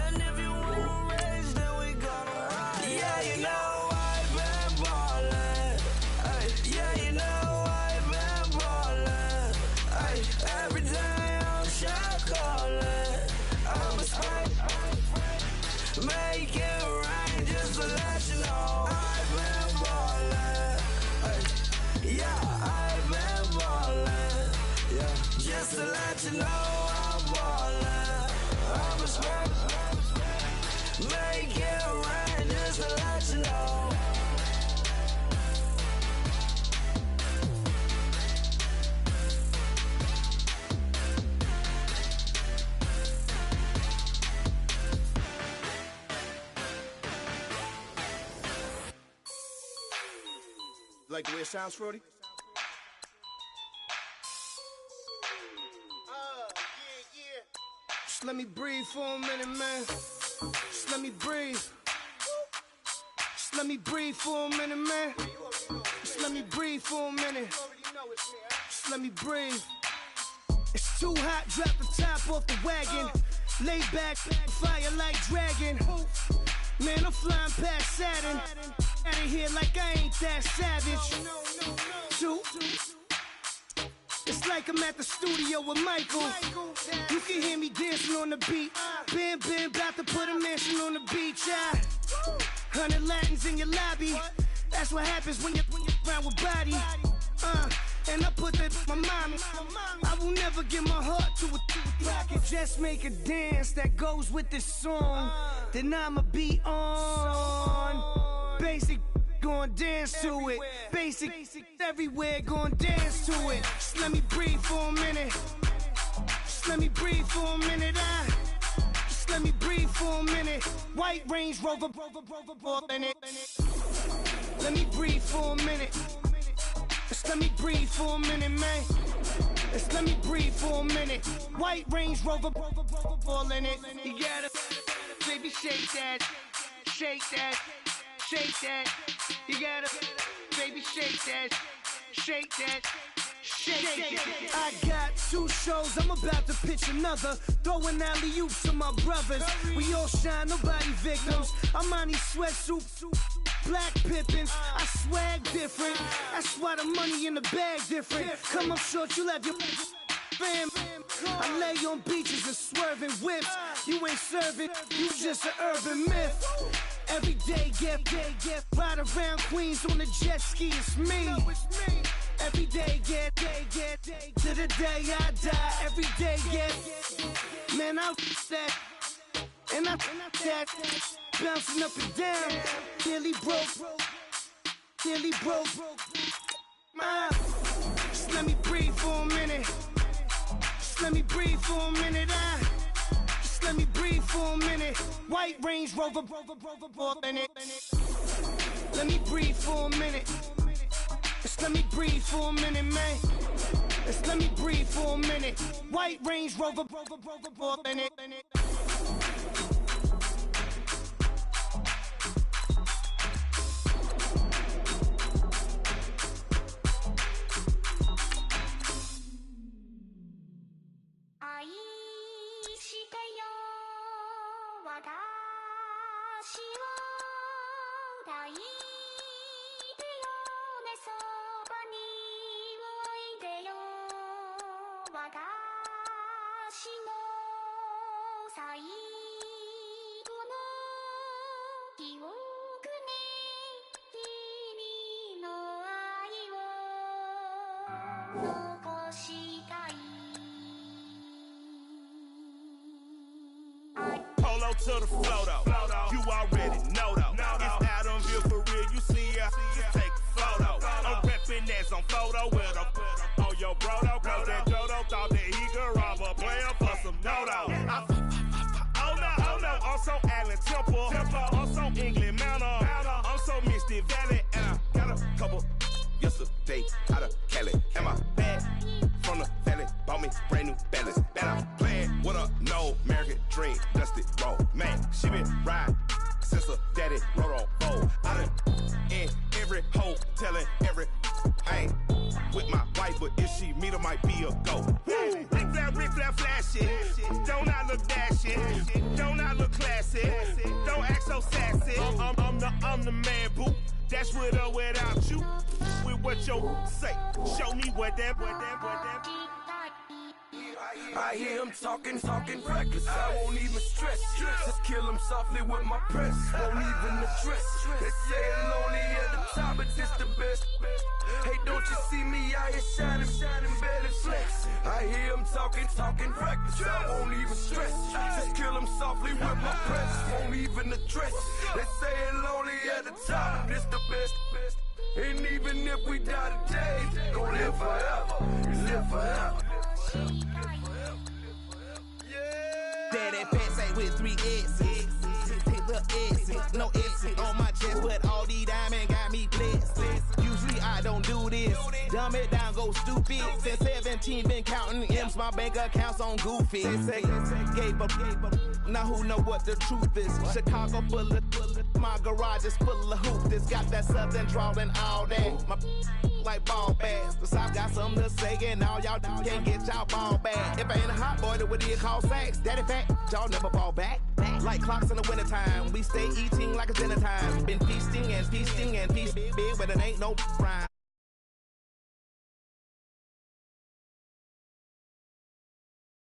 And if you wanna race, then we gonna ride. Yeah, you know I've been ballin'. Ay, yeah, you know I've been ballin'. Ay, every day I'm shot callin'. I'm a spray. Make it rain just to let you know I've been ballin'. Ay, yeah, I've been ballin'. Yeah, just to let you know I'm ballin'. I'm a spray. Make it rain just to let you know. Like the way it sounds, Frody? Just let me breathe for a minute, man. Just let me breathe. Just let me breathe for a minute, man. Just let me breathe for a minute. Just let me breathe. It's too hot, drop the top off the wagon. Lay back, fire like dragon. Man, I'm flying past Saturn. Out of here like I ain't that savage. Two. It's like I'm at the studio with Michael. You can hear me dancing on the beat. Bam, about to put a mansion on the beach. 100 Latins in your lobby. That's what happens when you're around with body. And I put that in my mommy. I will never give my heart to a I can just make a dance that goes with this song. Then I'ma be on. Basic, gon' dance to it. Basic, everywhere, gon' dance to it. Just let me breathe for a minute. Just let me breathe for a minute. Just let me breathe for a minute. White Range Rover, in it. Let me breathe for a minute. Just let me breathe for a minute, man. Just let me breathe for a minute. White Range Rover, all in it. You gotta, baby, shake that, shake that, shake that. You gotta, baby, shake that, shake that. Shake. I got 2 shows, I'm about to pitch another. Throwing alley-oops to my brothers. We all shine, nobody victims. I'm on these sweatsuits, black pippins. I swag different. That's why the money in the bag different. Come up short, you'll have your fam. I lay on beaches and swerving whips. You ain't serving, you just an urban myth. Every day, get ride around Queens on the jet ski, it's me. Every day, get to the day I die. Every day, get man, I that And I that bouncing up and down, nearly broke. Just let me breathe for a minute. Just let me breathe for a minute. Just let me breathe for a minute. White Range Rover, in it. Let me breathe for a minute. Just let me breathe for a minute, man. Just let me breathe for a minute. White Range Rover, in it. Polo to the flow though, you already know though. It's Adamville for real, you see ya, just take a photo. I'm reppin' as on photo with a on your bro though, cause that Dodo thought that he could rob a player for some dodo. Oh no, I'm so Allen Temple, I'm so England Mountain, I'm so Misty Valley, and I got a couple yesterday out of Cali. And my bag from the valley bought me brand new balance. And I'm playing with a no American dream, dusty roll. Man, she been riding since her daddy rode on bold. I done in every hole, telling every I ain't with my wife, but if she meet her, might be a go. Rick flap flashing. Don't I look dashing? Don't I look classy? Don't act so sassy. I'm the man, boo. That's with or without you. With what your say. Show me what that. I hear him talking reckless. I won't even stress. Just kill him softly with my press. Won't even address. They say I'm lonely at the top, but this the best. Hey, don't you see me out here shining belly flex? I hear him talking reckless. I won't even stress. Just kill him softly with my press. Won't even address. They say I'm lonely at the top, but this the best. And even if we die today, gon' live forever. Live forever. Daddy Patsy with 3 S's. The S's, no S's on my chest, but all these diamonds got me blessed. Usually I don't do this. Dumb it down, go stupid. Since 17, been counting M's, my bank account's on Goofy. Say, gave up. Now who know what the truth is? Chicago full of, my garage is full of hoop. This got that southern drawl and all that. My like ball bags. The South got something to say, and all y'all can't get y'all ball back. If I ain't a hot boy, then what do you call sacks? Daddy fact, y'all never fall back. Like clocks in the wintertime, we stay eating like it's dinner time. Been feasting and feasting and feasting big, but it ain't no rhyme.